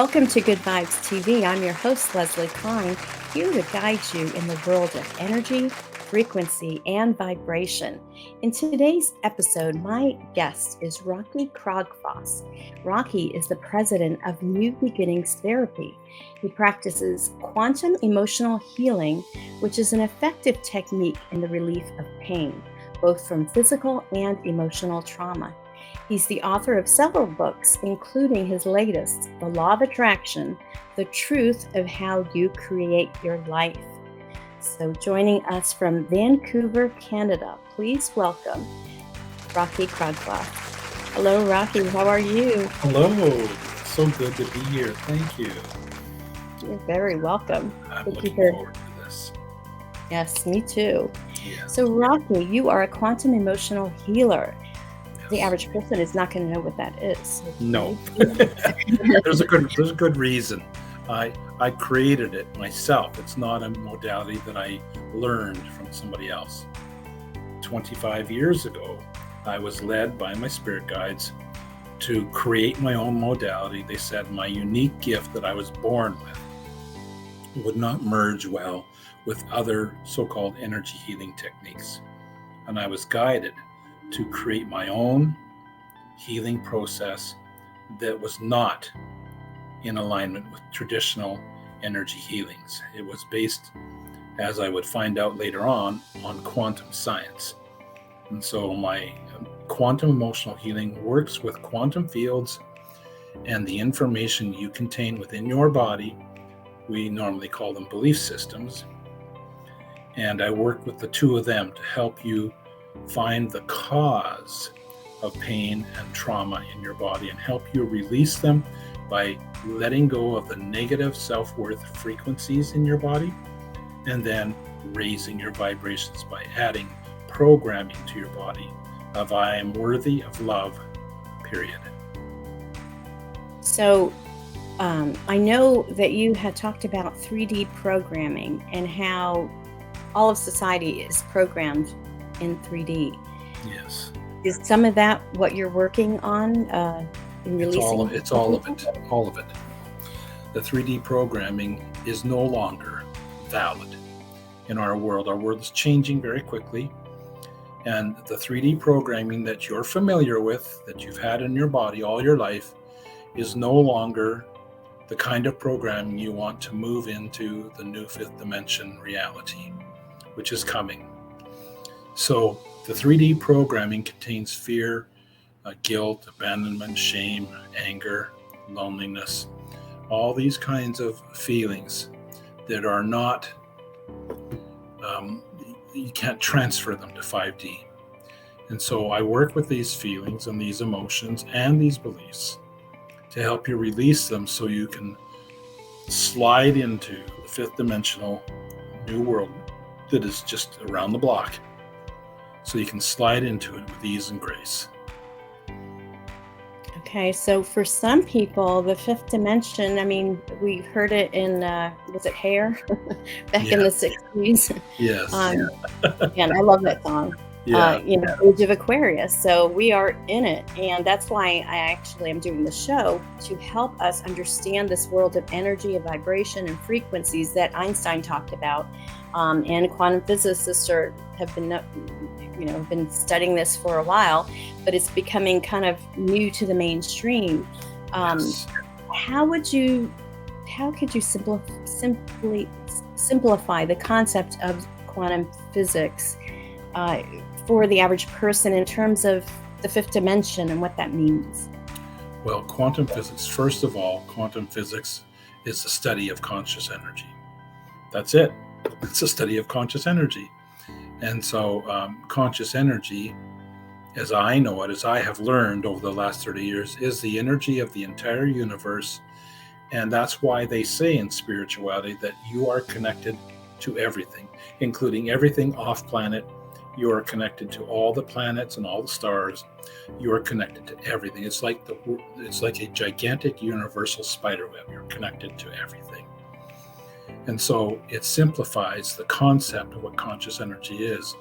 Welcome to Good Vibes TV. I'm your host, Leslie Klein, here to guide you in the world of energy, frequency, and vibration. In today's episode, my guest is Rocky Krogfoss. Rocky is the president of New Beginnings Therapy. He practices quantum emotional healing, which is an effective technique in the relief of pain, both from physical and emotional trauma. He's the author of several books, including his latest, The Law of Attraction, The Truth of How You Create Your Life. So joining us from Vancouver, Canada, please welcome Rocky Krogfoss. Hello, Rocky. How are you? Hello. So good to be here. Thank you. You're very welcome. I'm Thank looking you forward to this. Yes, me too. Yeah. So, Rocky, you are a quantum emotional healer. The Yes. average person is not going to know what that is. No. There's a good reason. I created it myself. It's not a modality that I learned from somebody else. 25 years ago, I was led by my spirit guides to create my own modality. They said my unique gift that I was born with would not merge well with other so-called energy healing techniques. And I was guided to create my own healing process that was not in alignment with traditional energy healings. It was based, as I would find out later on quantum science. And so my quantum emotional healing works with quantum fields and the information you contain within your body. We normally call them belief systems. And I work with the two of them to help you find the cause of pain and trauma in your body and help you release them by letting go of the negative self-worth frequencies in your body and then raising your vibrations by adding programming to your body of I am worthy of love, period. So, I know that you had talked about 3D programming and how all of society is programmed in 3D. Yes. Is some of that what you're working on in releasing? It's all of it. The 3D programming is no longer valid in our world. Our world is changing very quickly. And the 3D programming that you're familiar with, that you've had in your body all your life, is no longer the kind of programming you want to move into the new fifth dimension reality, which is coming. So the 3D programming contains fear, guilt, abandonment, shame, anger, loneliness, all these kinds of feelings that are not, you can't transfer them to 5D. And so I work with these feelings and these emotions and these beliefs to help you release them so you can slide into the fifth dimensional new world that is just around the block. So you can slide into it with ease and grace. Okay, so for some people, the fifth dimension, I mean, we heard it in, was it Hair? Back in the 60s. Yes. And I love that song. Age of Aquarius. So we are in it. And that's why I actually am doing the show to help us understand this world of energy, of vibration, and frequencies that Einstein talked about. And quantum physicists have been studying this for a while, but it's becoming kind of new to the mainstream. Yes. How could you simply simplify the concept of quantum physics for the average person in terms of the fifth dimension and what that means? Well, quantum physics, first of all, quantum physics is the study of conscious energy. That's it. It's a study of conscious energy. And so conscious energy, as I know it, as I have learned over the last 30 years, is the energy of the entire universe. And that's why they say in spirituality that you are connected to everything, including everything off planet. You are connected to all the planets and all the stars. You are connected to everything. It's like a gigantic universal spider web. You're connected to everything. And so it simplifies the concept of what conscious energy is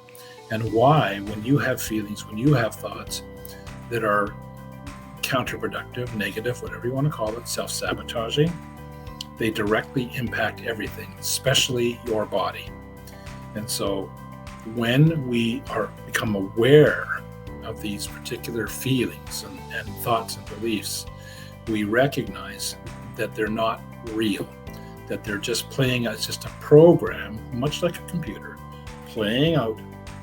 and why, when you have feelings, when you have thoughts that counterproductive, negative, whatever you want to call it, self-sabotaging. They directly impact everything, especially your body. And so when we become aware of these particular feelings and thoughts and beliefs, we recognize that they're not real, that they're just playing as just a program, much like a computer, playing out,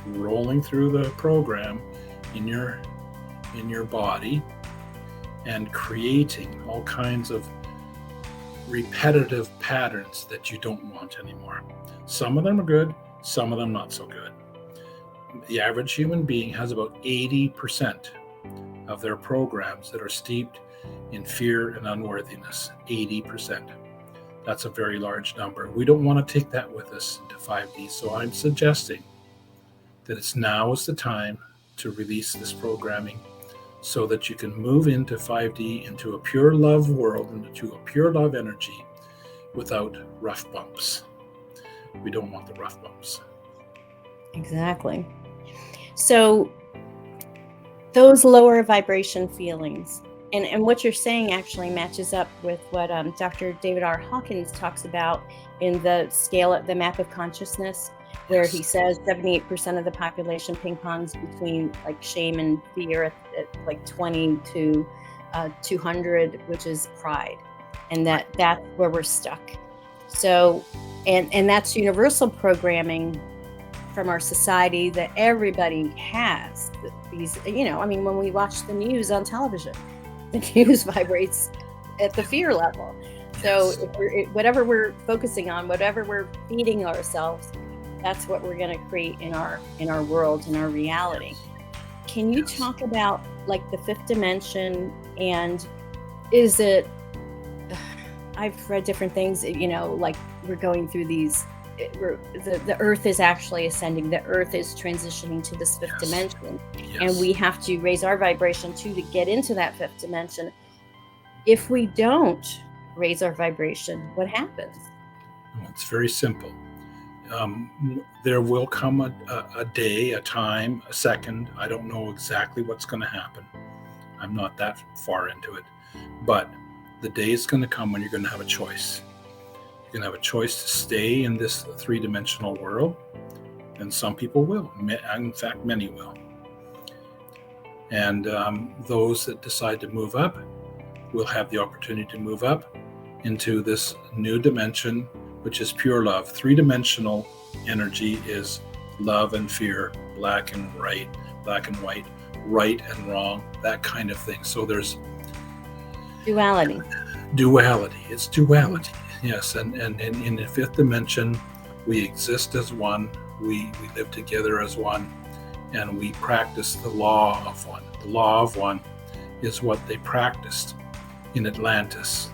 rolling through the program in your body and creating all kinds of repetitive patterns that you don't want anymore. Some of them are good, some of them not so good. The average human being has about 80% of their programs that are steeped in fear and unworthiness. 80%. That's a very large number. We don't want to take that with us into 5D. So I'm suggesting that now is the time to release this programming so that you can move into 5D, into a pure love world, into a pure love energy without rough bumps. We don't want the rough bumps. Exactly. So those lower vibration feelings, and what you're saying actually matches up with what Dr. David R. Hawkins talks about in the the map of consciousness, where he says 78% of the population ping-pongs between like shame and fear at like 20 to 200, which is pride. And that's where we're stuck. So, and that's universal programming from our society that everybody has these, when we watch the news on television, the news vibrates at the fear level. So whatever we're focusing on, whatever we're feeding ourselves, that's what we're going to create in our world, in our reality. Can you talk about like the fifth dimension, and is it, I've read different things, like we're going through these, the earth is actually ascending, the earth is transitioning to this fifth dimension, and we have to raise our vibration to get into that fifth dimension. If we don't raise our vibration, what happens? Well, it's very simple. There will come a day, a time, a second. I don't know exactly what's going to happen. I'm not that far into it. But the day is going to come when you're going to have a choice. You're going to have a choice to stay in this three-dimensional world, and some people will. In fact, many will. And those that decide to move up will have the opportunity to move up into this new dimension, which is pure love. Three-dimensional energy is love and fear, black and white, right and wrong, that kind of thing. So there's duality. It's duality. Yes, and in the fifth dimension, we exist as one, we live together as one, and we practice the law of one. The law of one is what they practiced in Atlantis,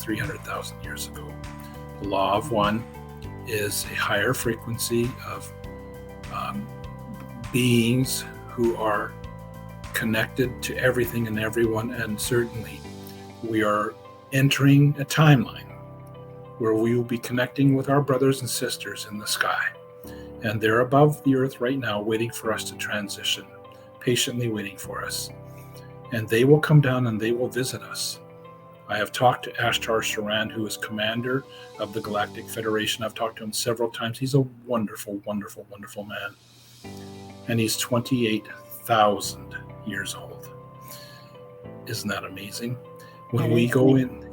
300,000 years ago. The law of one is a higher frequency of beings who are connected to everything and everyone, and certainly we are entering a timeline where we will be connecting with our brothers and sisters in the sky. And they're above the earth right now, waiting for us to transition, patiently waiting for us. And they will come down and they will visit us. I have talked to Ashtar Saran, who is commander of the Galactic Federation. I've talked to him several times. He's a wonderful, wonderful, wonderful man. And he's 28,000 years old. Isn't that amazing? When we go in,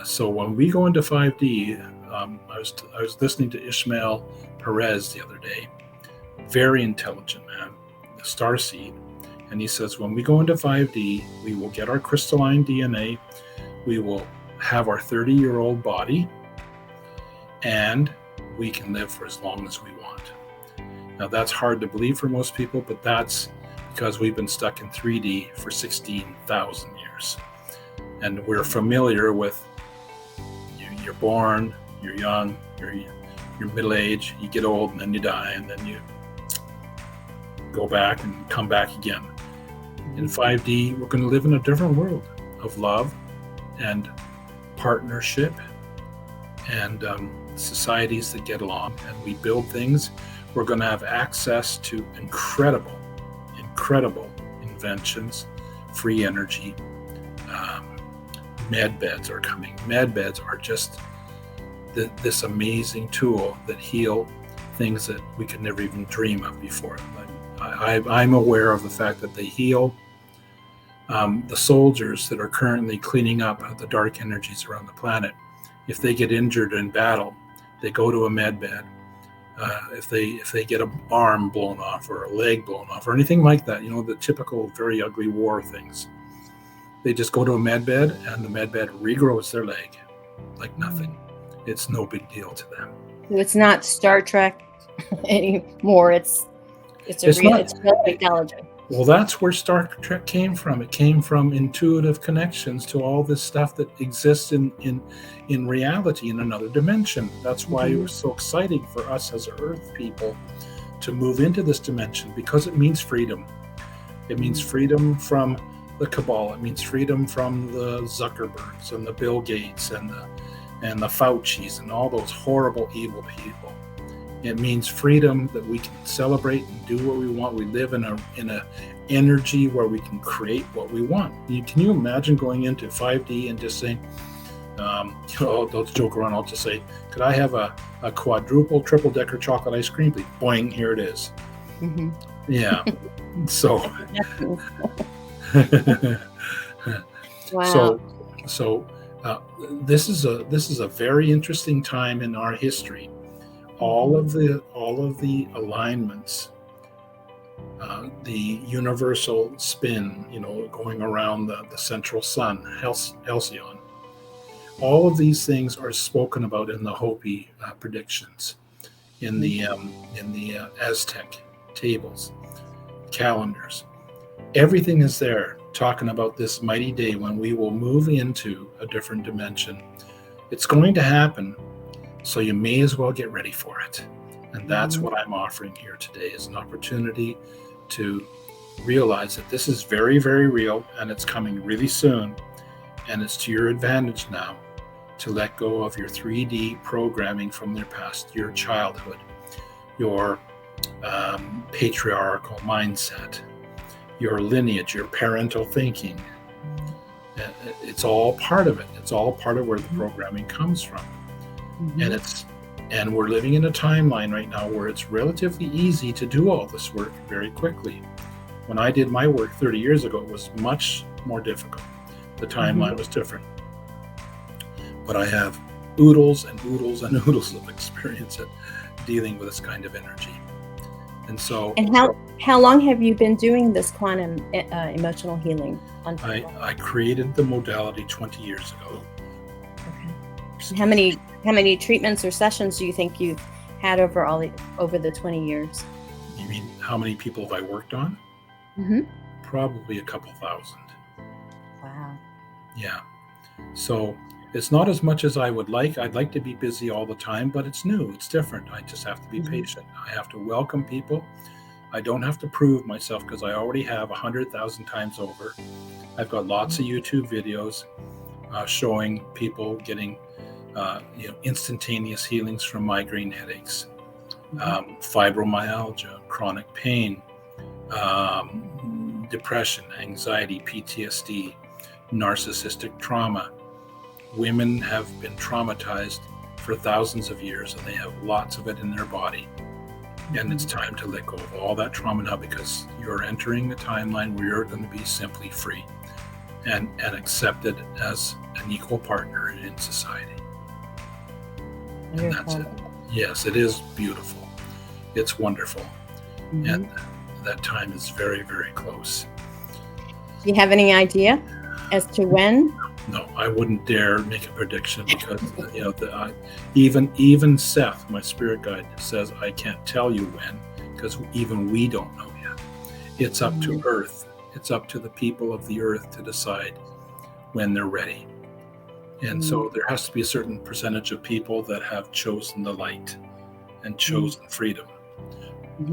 so when we go into 5D, I was listening to Ishmael Perez the other day, very intelligent man, a starseed, and he says when we go into 5D, we will get our crystalline DNA, we will have our 30-year-old body, and we can live for as long as we want. Now that's hard to believe for most people, but that's because we've been stuck in 3D for 16,000 years. And we're familiar with you're born, you're young, you're middle age, you get old, and then you die, and then you go back and come back again. In 5D, we're going to live in a different world of love and partnership and societies that get along, and we build things. We're going to have access to incredible inventions, free energy, med beds are coming. Med beds are just this amazing tool that heal things that we could never even dream of before. I'm aware of the fact that they heal the soldiers that are currently cleaning up the dark energies around the planet. If they get injured in battle, they go to a med bed. If they get an arm blown off or a leg blown off or anything like that, the typical very ugly war things, they just go to a med bed and the med bed regrows their leg like nothing. It's no big deal to them. It's not Star Trek anymore. It's real technology. Well, that's where Star Trek came from. It came from intuitive connections to all this stuff that exists in reality in another dimension. That's why it was so exciting for us as Earth people to move into this dimension, because it means freedom. It means freedom from the cabal. It means freedom from the Zuckerbergs and the Bill Gates and the Faucis and all those horrible, evil people. It means freedom that we can celebrate and do what we want. We live in a energy where we can create what we want. Can you imagine going into 5D and just saying, I'll joke around, I'll just say, could I have a quadruple, triple-decker chocolate ice cream, please? Boing, here it is. Mm-hmm. Yeah. So, wow. So this is a very interesting time in our history. All of the alignments, the universal spin, going around the central sun, Halcyon. All of these things are spoken about in the Hopi predictions, in the Aztec tables, calendars. Everything is there talking about this mighty day when we will move into a different dimension. It's going to happen. So you may as well get ready for it. And that's what I'm offering here today, is an opportunity to realize that this is very, very real and it's coming really soon. And it's to your advantage now to let go of your 3D programming from your past, your childhood, your patriarchal mindset, your lineage, your parental thinking. It's all part of it. It's all part of where the programming comes from. And we're living in a timeline right now where it's relatively easy to do all this work very quickly. When I did my work 30 years ago, it was much more difficult. The timeline was different. But I have oodles and oodles and oodles of experience at dealing with this kind of energy. And so. And how long have you been doing this quantum emotional healing? I created the modality 20 years ago. Okay. How many treatments or sessions do you think you've had over the 20 years? You mean how many people have I worked on? Probably a couple thousand. Wow. Yeah. So it's not as much as I would like. I'd like to be busy all the time, but it's new. It's different. I just have to be patient. I have to welcome people. I don't have to prove myself because I already have 100,000 times over. I've got lots of YouTube videos showing people getting instantaneous healings from migraine headaches, fibromyalgia, chronic pain, depression, anxiety, PTSD, narcissistic trauma. Women have been traumatized for thousands of years and they have lots of it in their body. And it's time to let go of all that trauma now, because you're entering the timeline where you're going to be simply free and accepted as an equal partner in society. And that's it. Yes, it is beautiful. It's wonderful. And that time is very, very close. Do you have any idea as to when? No, I wouldn't dare make a prediction because even Seth, my spirit guide, says I can't tell you when, because even we don't know yet. It's up to Earth. It's up to the people of the Earth to decide when they're ready. And so there has to be a certain percentage of people that have chosen the light and chosen freedom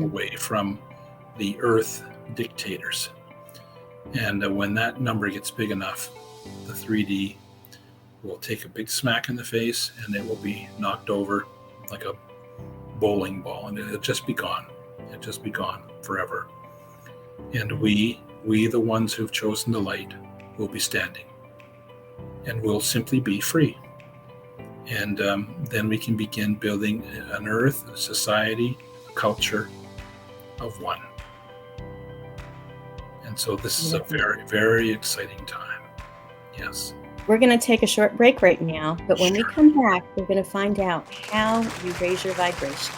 away from the Earth dictators. And when that number gets big enough, the 3D will take a big smack in the face and it will be knocked over like a bowling ball, and it'll just be gone. It'll just be gone forever. And we the ones who've chosen the light, will be standing. and we'll simply be free. And then we can begin building an earth, a society, a culture of one. And so this is a very, very exciting time. Yes. We're going to take a short break right now, but when we come back, we're going to find out how you raise your vibration.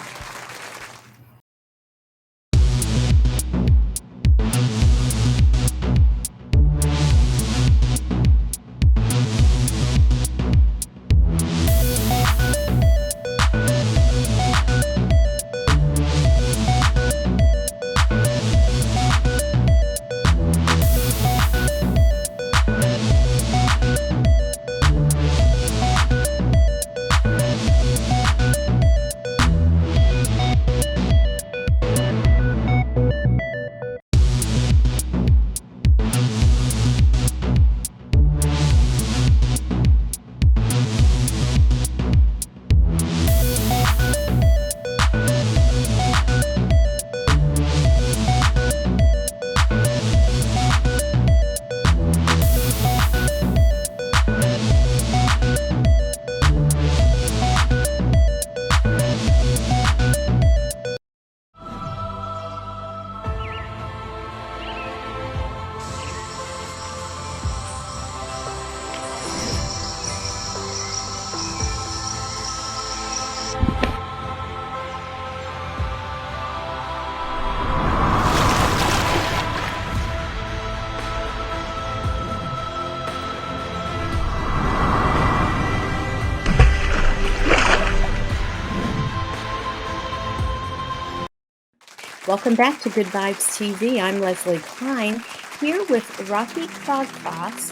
Welcome back to Good Vibes TV. I'm Leslie Klein, here with Rocky Krogfoss.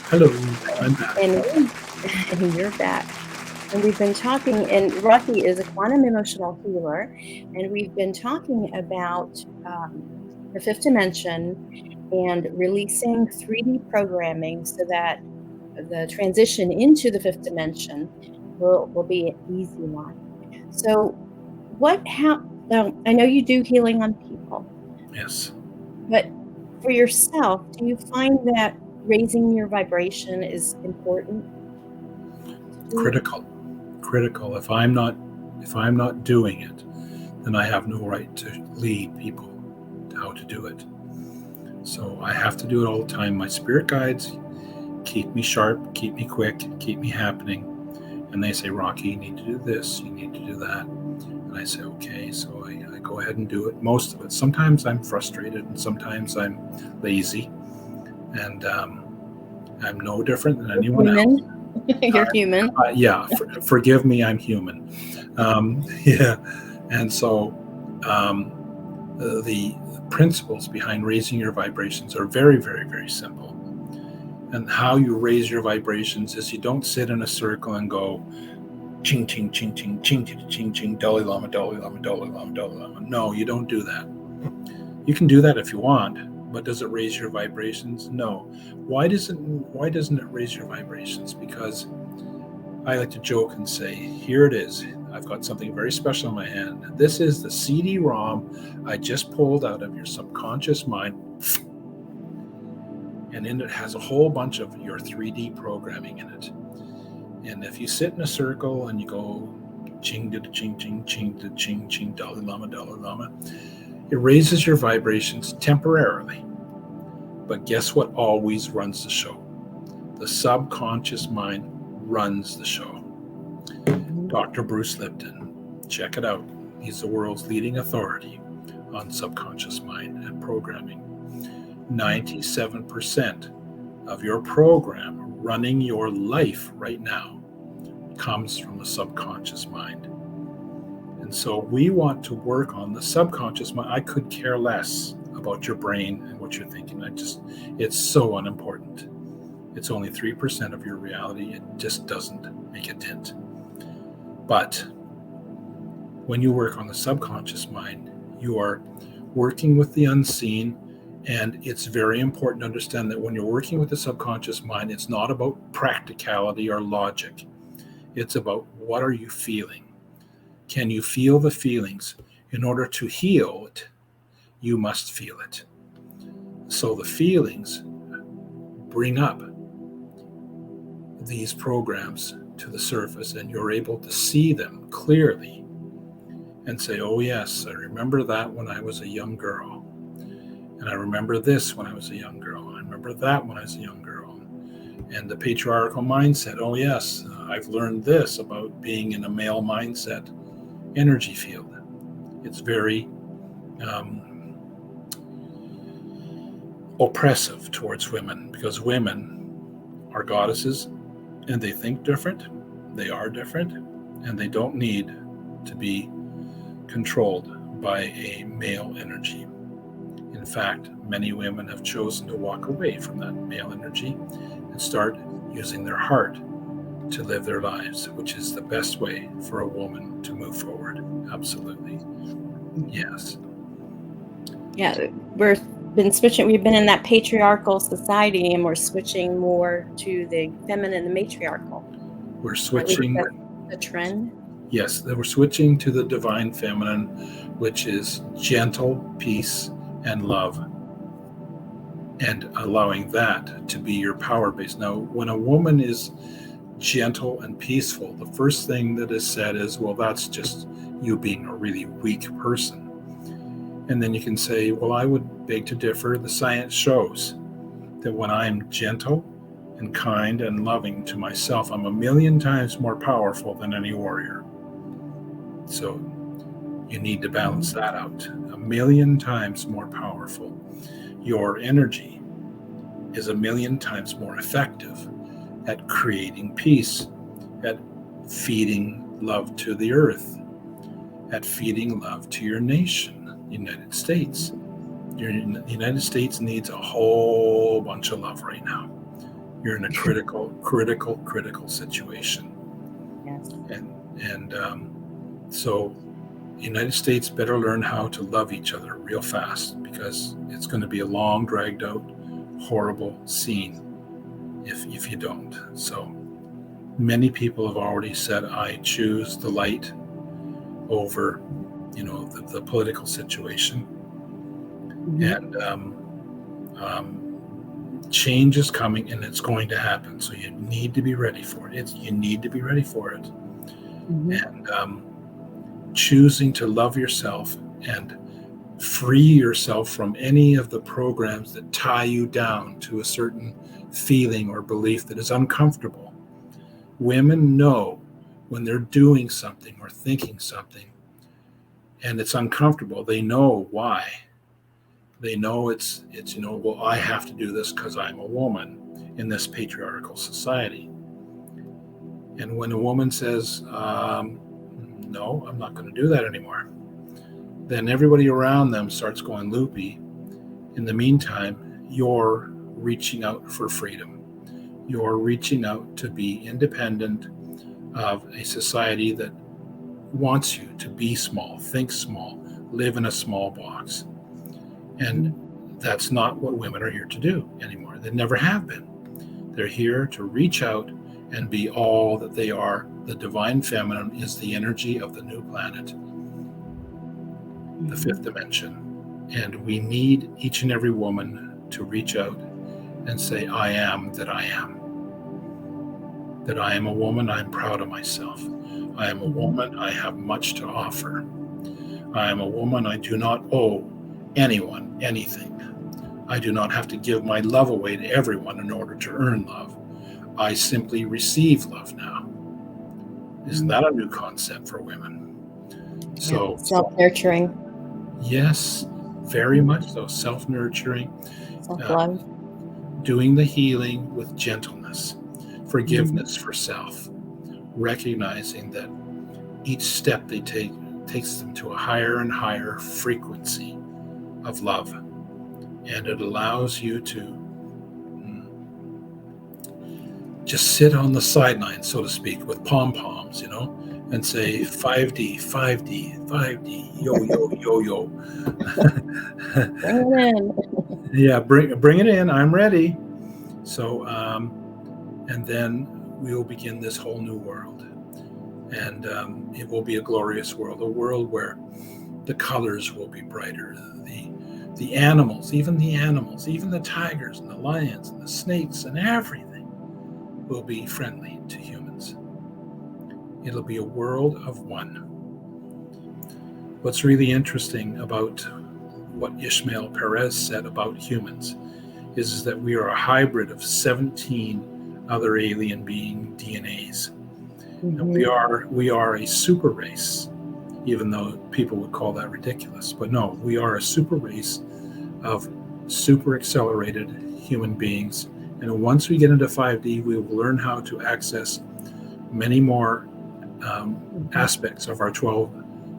Hello, I'm back. And you're back. And we've been talking, and Rocky is a quantum emotional healer, and we've been talking about the fifth dimension and releasing 3D programming so that the transition into the fifth dimension will be an easy one. So I know you do healing on people. Yes. But for yourself, do you find that raising your vibration is important? Critical. If I'm not doing it, then I have no right to lead people to how to do it. So I have to do it all the time. My spirit guides keep me sharp, keep me quick, keep me happening. And they say, Rocky, you need to do this, you need to do that. And I say, okay, so I go ahead and do it. Most of it. Sometimes I'm frustrated and sometimes I'm lazy. And I'm no different than anyone else. You're human. Forgive me, I'm human. And so the principles behind raising your vibrations are very, very, very simple. And how you raise your vibrations is you don't sit in a circle and go ching, ching, ching, ching, ching, ching, ching, ching, Dalai Lama, Dalai Lama, Dalai Lama, Dalai Lama. No, you don't do that. You can do that if you want, but does it raise your vibrations? No. Why doesn't it raise your vibrations? Because I like to joke and say, here it is. I've got something very special in my hand. This is the CD-ROM I just pulled out of your subconscious mind. And in it has a whole bunch of your 3D programming in it. And if you sit in a circle and you go ching to ching ching ching to ching ching Dalai Lama, it raises your vibrations temporarily. But guess what always runs the show? The subconscious mind runs the show. Dr. Bruce Lipton, check it out. He's the world's leading authority on subconscious mind and programming. 97% of your program running your life right now comes from the subconscious mind. And so we want to work on the subconscious mind. I could care less about your brain and what you're thinking. It's so unimportant. It's only 3% of your reality. It just doesn't make a dent. But when you work on the subconscious mind, you are working with the unseen. And it's very important to understand that when you're working with the subconscious mind, it's not about practicality or logic. It's about what are you feeling? Can you feel the feelings? In order to heal it, you must feel it. So the feelings bring up these programs to the surface, and you're able to see them clearly and say, oh yes, I remember that when I was a young girl. And I remember this when I was a young girl. I remember that when I was a young girl. And the patriarchal mindset, oh yes, I've learned this about being in a male mindset energy field. It's very oppressive towards women, because women are goddesses and they think different, they are different, and they don't need to be controlled by a male energy. In fact, many women have chosen to walk away from that male energy and start using their heart to live their lives, which is the best way for a woman to move forward. Absolutely. Yes. Yeah, we've been in that patriarchal society, and we're switching more to the feminine and matriarchal. We're switching. The trend. Yes, we're switching to the divine feminine, which is gentle, peace, and love, and allowing that to be your power base. Now, when a woman is gentle and peaceful, the first thing that is said is, well, that's just you being a really weak person. And then you can say, well, I would beg to differ. The science shows that when I'm gentle and kind and loving to myself, I'm 1,000,000 times more powerful than any warrior. So you need to balance that out. 1,000,000 times more powerful. Your energy is 1,000,000 times more effective at creating peace, at feeding love to the earth, at feeding love to your nation, United States. The United States needs a whole bunch of love right now. You're in a critical situation. Yes. And so the United States better learn how to love each other real fast, because it's going to be a long, dragged out, horrible scene if you don't. So many people have already said, I choose the light over, the political situation. And change is coming, and it's going to happen. So you need to be ready for it. You need to be ready for it. And choosing to love yourself and free yourself from any of the programs that tie you down to a certain feeling or belief that is uncomfortable. Women know when they're doing something or thinking something and it's uncomfortable. They know why. They know it's well, I have to do this because I'm a woman in this patriarchal society. And when a woman says, no, I'm not going to do that anymore, then everybody around them starts going loopy. In the meantime, you're reaching out for freedom. You're reaching out to be independent of a society that wants you to be small, think small, live in a small box. And that's not what women are here to do anymore. They never have been. They're here to reach out and be all that they are. The divine feminine is the energy of the new planet, the fifth dimension. And we need each and every woman to reach out and say, I am that I am. That I am a woman, I'm proud of myself. I am a woman, I have much to offer. I am a woman, I do not owe anyone anything. I do not have to give my love away to everyone in order to earn love. I simply receive love now. Isn't that a new concept for women? So self-nurturing. Yes, very much so. Self-nurturing, self-love, doing the healing with gentleness, forgiveness for self, recognizing that each step they take takes them to a higher and higher frequency of love. And it allows you to just sit on the sidelines, so to speak, with pom-poms, and say 5D, 5D, 5D, yo, yo, yo, yo. Bring it in. Yeah, bring it in. I'm ready. So, and then we will begin this whole new world. And it will be a glorious world, a world where the colors will be brighter, The animals, even the tigers and the lions and the snakes and everything will be friendly to humans. It'll be a world of one. What's really interesting about what Ishmael Perez said about humans is that we are a hybrid of 17 other alien being DNAs. And we are a super race, even though people would call that ridiculous. But no, we are a super race of super accelerated human beings. And once we get into 5D, we will learn how to access many more aspects of our 12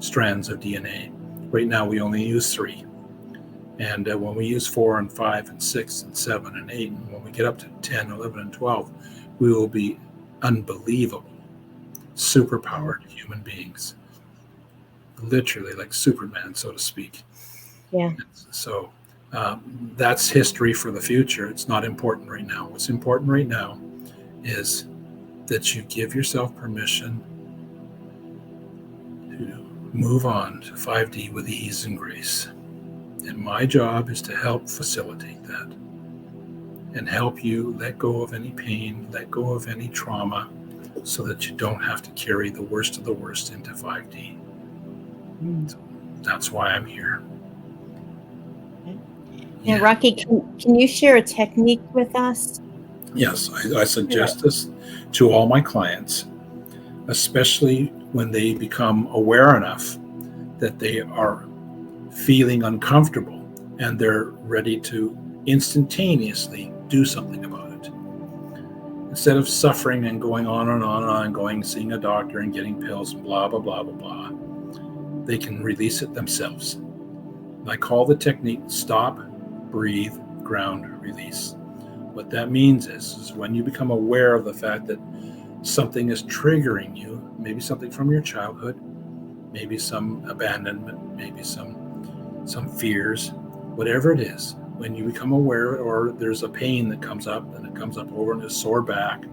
strands of DNA. Right now, we only use 3. And when we use 4 and 5 and 6 and 7 and 8, and when we get up to 10, 11, and 12, we will be unbelievable, superpowered human beings. Literally like Superman, so to speak. Yeah. So that's history for the future. It's not important right now. What's important right now is that you give yourself permission to move on to 5D with ease and grace. And my job is to help facilitate that and help you let go of any pain, let go of any trauma, so that you don't have to carry the worst of the worst into 5D. So that's why I'm here. Now, Rocky, can you share a technique with us? Yes, I suggest this to all my clients, especially when they become aware enough that they are feeling uncomfortable and they're ready to instantaneously do something about it. Instead of suffering and going on and on and on, going, seeing a doctor and getting pills and blah, blah, blah, blah, blah, they can release it themselves. I call the technique stop, breathe, ground, release. What that means is when you become aware of the fact that something is triggering you, maybe something from your childhood, maybe some abandonment, maybe some fears, whatever it is, when you become aware, or there's a pain that comes up and it comes up over in a sore back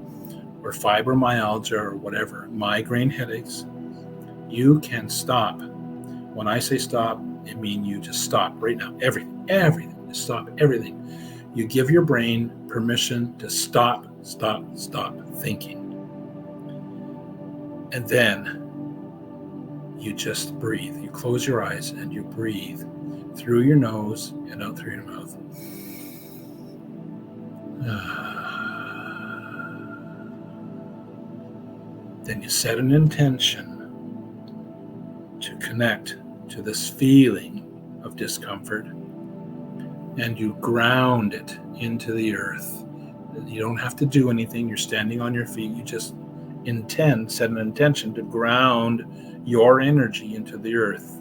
or fibromyalgia or whatever, migraine headaches, you can stop. When I say stop, it means you just stop right now. Everything. Just stop everything. You give your brain permission to stop thinking. And then you just breathe. You close your eyes and you breathe through your nose and out through your mouth. Then you set an intention to connect to this feeling of discomfort, and you ground it into the earth. You don't have to do anything. You're standing on your feet. You just set an intention to ground your energy into the earth.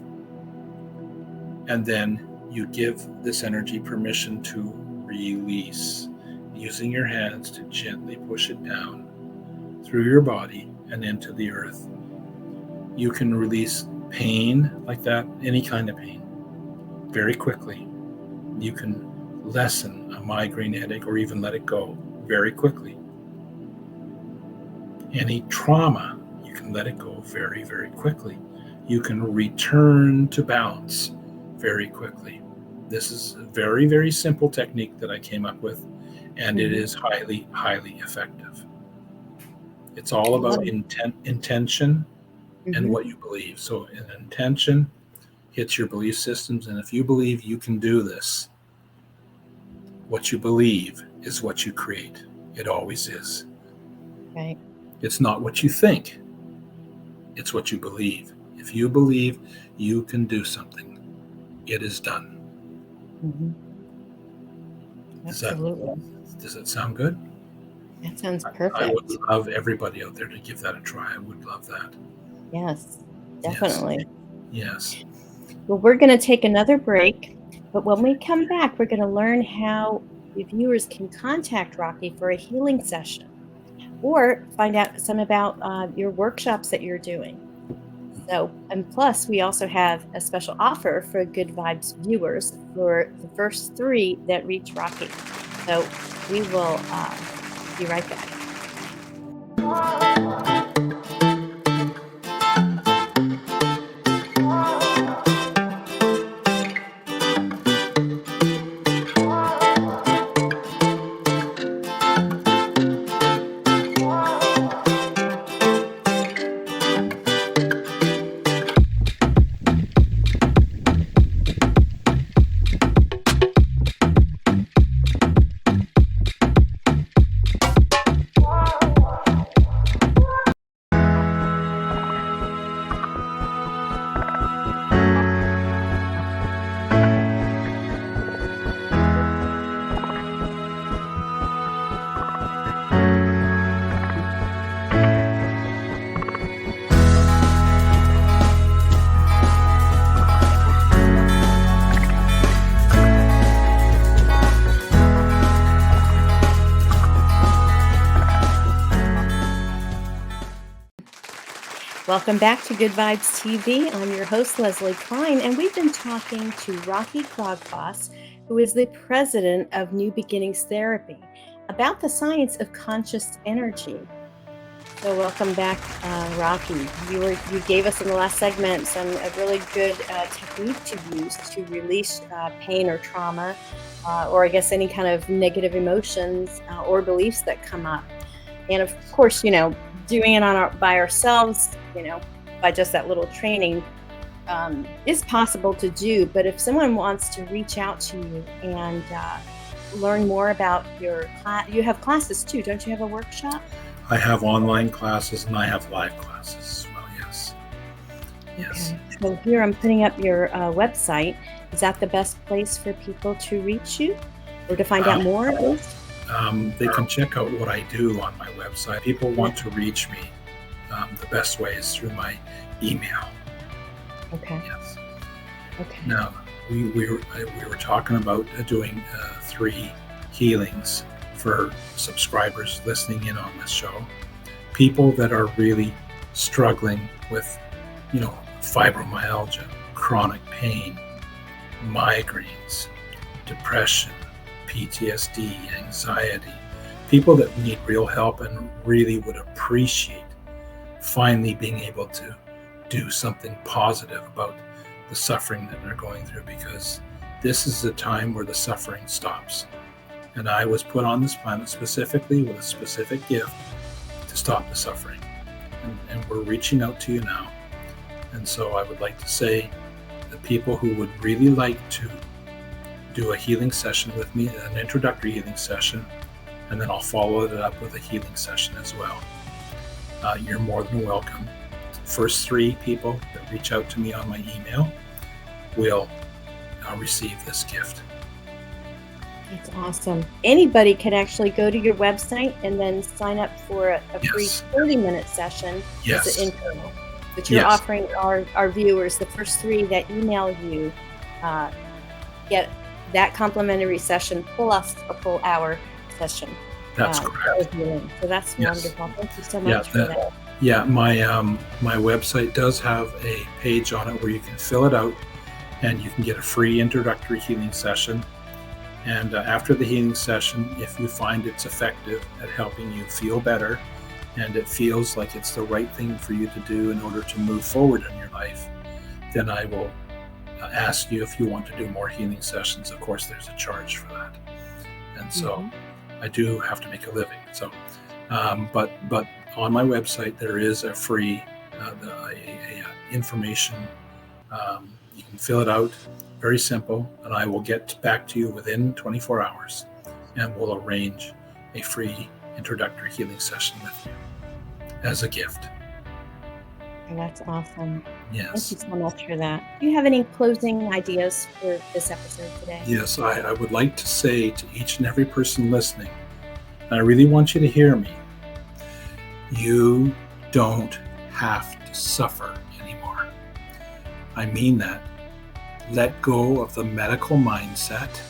And then you give this energy permission to release, using your hands to gently push it down through your body and into the earth. You can release pain like that, any kind of pain, very quickly. You can lessen a migraine headache or even let it go very quickly. Any trauma, you can let it go very, very quickly. You can return to balance very quickly. This is a very, very simple technique that I came up with, and it is highly, highly effective. It's all about intention and what you believe. So an intention hits your belief systems, and if you believe you can do this, what you believe is what you create. It always is. Right. It's not what you think. It's what you believe. If you believe you can do something, it is done. Absolutely. Does that sound good? That sounds perfect. I would love everybody out there to give that a try. I would love that. Yes, definitely. Yes. Well, we're going to take another break, but when we come back, we're going to learn how the viewers can contact Rocky for a healing session or find out some about your workshops that you're doing. So, and plus, we also have a special offer for Good Vibes viewers for the first 3 that reach Rocky. So we will be right back. Welcome back to Good Vibes TV. I'm your host, Leslie Klein, and we've been talking to Rocky Krogfoss, who is the president of New Beginnings Therapy, about the science of conscious energy. So welcome back, Rocky. You gave us in the last segment a really good technique to use to release pain or trauma, or I guess any kind of negative emotions or beliefs that come up. And of course, doing it by ourselves, by just that little training, is possible to do. But if someone wants to reach out to you and learn more about your class, you have classes too, don't you have a workshop? I have online classes and I have live classes as well. Yes. Yes. Okay. So here I'm putting up your website. Is that the best place for people to reach you or to find out more? At least? They can check out what I do on my website. People want to reach me. The best way is through my email. Okay. Yes. Okay. Now, we were talking about doing 3 healings for subscribers listening in on this show. People that are really struggling with, fibromyalgia, chronic pain, migraines, depression, PTSD, anxiety, people that need real help and really would appreciate finally being able to do something positive about the suffering that they're going through, because this is a time where the suffering stops. And I was put on this planet specifically with a specific gift to stop the suffering. And we're reaching out to you now. And so I would like to say that people who would really like to do a healing session with me, an introductory healing session, and then I'll follow it up with a healing session as well. You're more than welcome. First 3 people that reach out to me on my email will receive this gift. That's awesome. Anybody can actually go to your website and then sign up for a free 30-minute session. Yes. As an intro. But you're offering our viewers, the first 3 that email you, get that complimentary session plus a full hour session. That's correct. So that's wonderful. Thank you so much for that. Yeah, my website does have a page on it where you can fill it out and you can get a free introductory healing session. And after the healing session, if you find it's effective at helping you feel better and it feels like it's the right thing for you to do in order to move forward in your life, then I will ask you if you want to do more healing sessions. Of course, there's a charge for that. And so I do have to make a living. So, but on my website, there is a free information. You can fill it out. Very simple, and I will get back to you within 24 hours, and we'll arrange a free introductory healing session with you as a gift. That's awesome. Yes. Thank you so much for that. Do you have any closing ideas for this episode today? Yes, I would like to say to each and every person listening, and I really want you to hear me, you don't have to suffer anymore. I mean that. Let go of the medical mindset.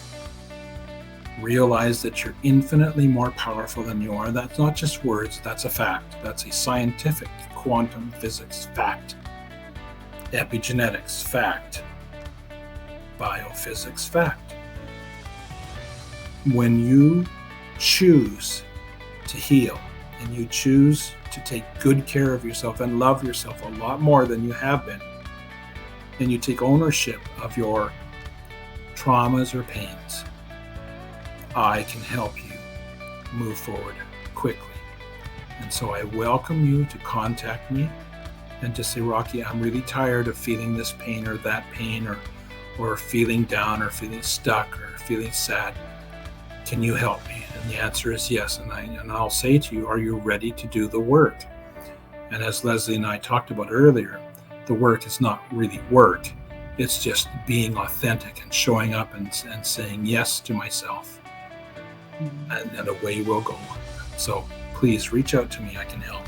Realize that you're infinitely more powerful than you are. That's not just words, that's a fact. That's a scientific quantum physics fact. Epigenetics fact. Biophysics fact. When you choose to heal and you choose to take good care of yourself and love yourself a lot more than you have been, and you take ownership of your traumas or pains, I can help you move forward quickly. And so I welcome you to contact me and to say, Rocky, I'm really tired of feeling this pain or that pain, or feeling down or feeling stuck or feeling sad. Can you help me? And the answer is yes. And I'll say to you, are you ready to do the work? And as Leslie and I talked about earlier, the work is not really work. It's just being authentic and showing up and saying yes to myself. And away we'll go. So please reach out to me. I can help.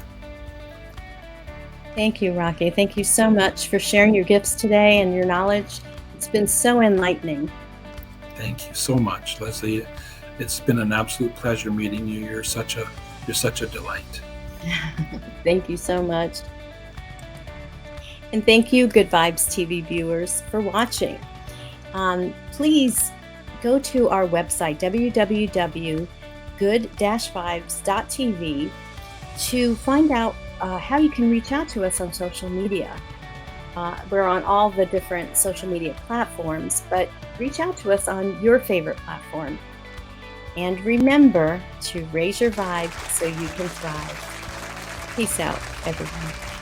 Thank you, Rocky. Thank you so much for sharing your gifts today and your knowledge. It's been so enlightening. Thank you so much, Leslie. It's been an absolute pleasure meeting you. You're such a delight. Thank you so much. And thank you, Good Vibes TV viewers, for watching. Please go to our website, www.good-vibes.tv, to find out how you can reach out to us on social media. We're on all the different social media platforms, but reach out to us on your favorite platform. And remember to raise your vibe so you can thrive. Peace out, everyone.